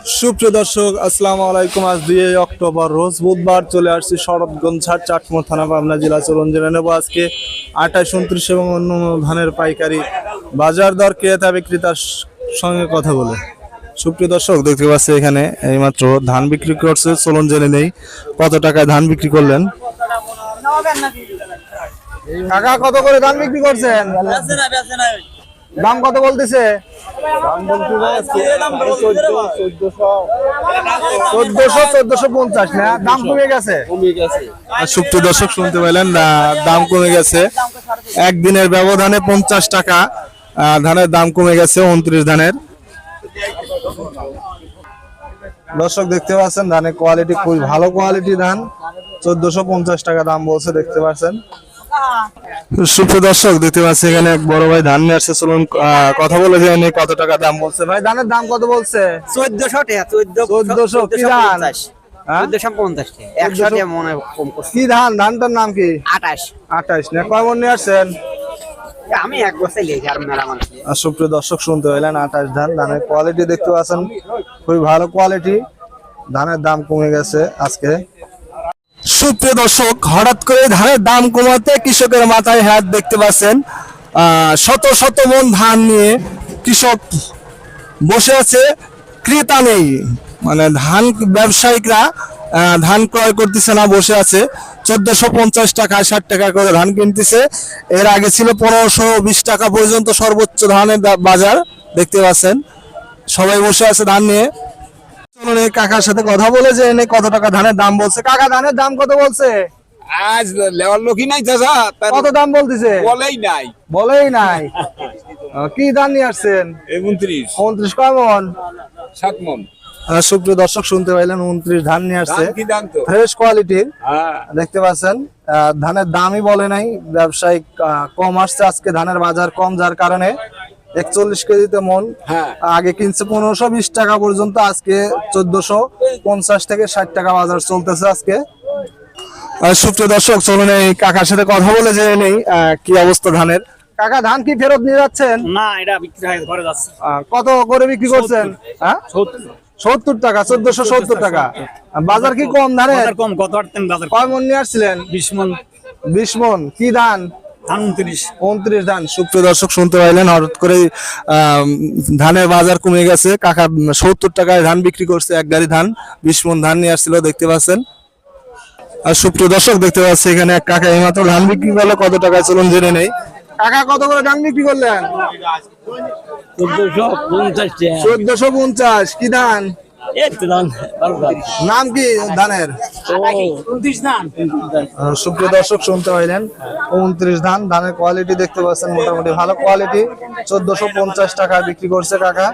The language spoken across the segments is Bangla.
সুপ্রিয় দর্শক, আসসালামু আলাইকুম। আজ 2 অক্টোবর রোজ বুধবার চলে আসছি শরৎগঞ্জ হাট, চাটমোহর থানা, পাবনা জেলা। চলুন জেনে নেব আজকে 28, 29 এবং অন্য ধানের পাইকারি বাজার দর, ক্রেতা বিক্রেতার সঙ্গে কথা বলে। সুপ্রিয় দর্শক, দেখতে পাচ্ছি এখানে এইমাত্র ধান বিক্রি করছে। চলুন জেনে নেই কত টাকায় ধান বিক্রি করলেন। কাকা, কত করে ধান বিক্রি করছেন? দাম কত বলতেছে? 1450 না, দাম কমে গেছে। সুপ্রিয় দর্শক, শুনতে পেলেন, দাম কমে গেছে। একদিনের ব্যবধানে 50 টাকা ধানের দাম কমে গেছে। 29 ধানের। দর্শক দেখতে পাচ্ছেন ধানের কোয়ালিটি খুবই ভালো কোয়ালিটি ধান। 1450 টাকা দাম বলছে, দেখতে পাচ্ছেন। সুপ্রিয় দর্শক, দেখতে পাচ্ছি এখানে এক বড় ভাই ধান নিয়ে আসছে। চলুন কথা বলে যায়নি কত টাকা দাম বলছে। ভাই, ধানের দাম কত বলছে? 1400 টাকা। 1400 কি ধান? 1450 টাকা। 100 টাকা মনে কম করছে। কি ধান? ধানটার নাম কি? 28 না, কয় মন নিয়ে আসছেন? আমি এক বছর লিখি আর মেলা মানুষ। সুপ্রিয় দর্শক, শুনতে পেলেন 28 ধান। ধানের কোয়ালিটি দেখতে পাচ্ছেন খুবই ভালো কোয়ালিটি। ধানের দাম কমে গেছে আজকে। সুপ্রিয় দর্শক, হঠাৎ করে ধানের দাম কমাতে কৃষকের মাথায় হাত, দেখতে পাচ্ছেন। শত শত মন ধান নিয়ে কৃষক বসে আছে, ক্রেতা নেই। মানে ধান ব্যবসায়িকরা ধান ক্রয় করতেছে না, বসে আছে। 1450 টাকা 60 টাকা করে ধান কিনতেছে। এর আগে ছিল 1520 টাকা পর্যন্ত সর্বোচ্চ ধানের বাজার, দেখতে পাচ্ছেন। সবাই বসে আছে ধান নিয়ে। কাকার সাথে কথা বলে যে এনে কত টাকা ধানের দাম বলছে। কাকা, ধানের দাম কত বলছে? আজ লেওয়ার লোকই নাই চাচা, কত দাম বলতেছে? বলেই নাই। কি ধান নিয়ে আসছেন? 29 কেমন? 7 মণ। সুপ্রিয় দর্শক, শুনতে পাইলেন 29 ধান নিয়ে আসছে, ফ্রেশ কোয়ালিটির। দেখতে পাচ্ছেন ধানের দামই বলে নাই। ব্যবসায়িক কম আসছে আজকে, ধানের বাজার কম, যার কারণে 41 কেজিতে মন। আগে কিনছে 1520 টাকা পর্যন্ত, আজকে 1450 থেকে 60 টাকা বাজার চলতেছে আজকে। সুপ্রিয় দর্শক, চলুন এই কাকার সাথে কথা বলে জেনে নেই কি অবস্থা ধানের। কাকা, ধান কি ফেরত নিয়ে যাচ্ছেন? না, এটা বিক্রি হয়ে ঘরে যাচ্ছে। কত করে বিক্রি করছেন? 70 টাকা। 1470 টাকা। বাজার কি কম ধানের? কম। কত আটতেন বাজার? কয় মন নিয়ে আসছিলেন? 20 মণ। 20 মন। কি ধান? 29 ধান। সুপ্রিয় দর্শক, শুনতে পাইলেন হঠাৎ করে ধানের বাজার কমে গেছে। কাকা 70 টাকায় ধান বিক্রি করছে। এক গাড়ি ধান, 20 মন ধান নিয়ে আসছিল, দেখতে পাচ্ছেন। আর সুপ্রিয় দর্শক, দেখতে পাচ্ছি এখানে এক কাকা এইমাত্র ধান বিক্রি করলে। কত টাকায় চলুন জেনে নেই। কাকা, কত করে ধান বিক্রি করলেন? 1450। কি ধান? নাম কি ধানের? সুপ্রিয় দর্শক, শুনতে পাইলেন 29 ধান। ধানের কোয়ালিটি দেখতে পাচ্ছেন মোটামুটি ভালো কোয়ালিটি। 1450 টাকা বিক্রি করছে কাকা।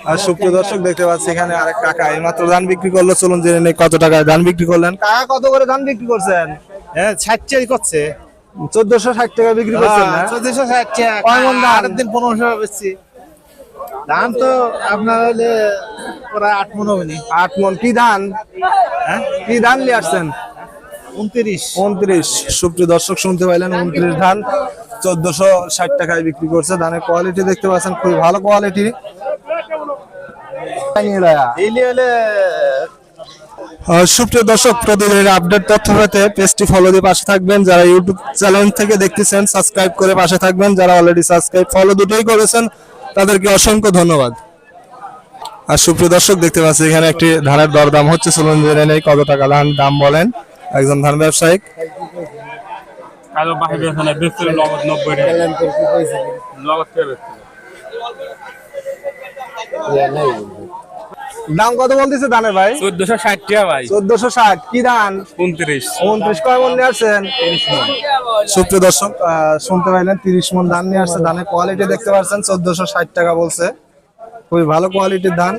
আর সুপ্রিয় দর্শক, দেখতে পাচ্ছি এখানে আরেক কাকা এইমাত্র ধান বিক্রি করলো। চলুন জেনে নেই কত টাকায় ধান বিক্রি করলেন। কাকা, কত করে ধান বিক্রি করছেন? 60 করছে। 1460 টাকা বিক্রি করছেন না? 1460 টাকা। কয় মণ ধান? দিন 1500 বেচছি। ধান তো আপনার হলে প্রায় 8 মণ হবে। 8 মণ। কি ধান? কি ধান নিয়ে আসছেন? 29। সুপ্রিয় দর্শক, শুনতে পাইলেন 29 ধান 1460 টাকায় বিক্রি করছে। ধানের কোয়ালিটি দেখতে পাচ্ছেন খুবই ভালো কোয়ালিটি। সুপ্রিয় দর্শক, প্রতিদিনের আপডেট তথ্য পেতে পেজটি ফলো দিয়ে পাশে থাকবেন। যারা ইউটিউব চ্যানেল থেকে দেখতেছেন সাবস্ক্রাইব করে পাশে থাকবেন। যারা অলরেডি সাবস্ক্রাইব ফলো দুটোই করেছেন তাদেরকে অসংখ্য ধন্যবাদ। আর সুপ্রিয় দর্শক, দেখতে পাচ্ছি এখানে একটি ধানের দরদাম হচ্ছে। চলুন জেনে নেই কত টাকা ধান দাম বলেন একজন ধান ব্যবসায়িক। দাম কত বলতেছে ধানের ভাই? 1460 টাকা ভাই। 1460। কি ধান? 29 কয় মণ নিয়ে আসছেন? 30 মণ। সুপ্রিয় দর্শক, শুনতে পাইলেন 30 মণ ধান নিয়ে আসছে। ধানের কোয়ালিটি দেখতে পাচ্ছেন 1460 টাকা বলছে। খুবই ভালো কোয়ালিটির ধান।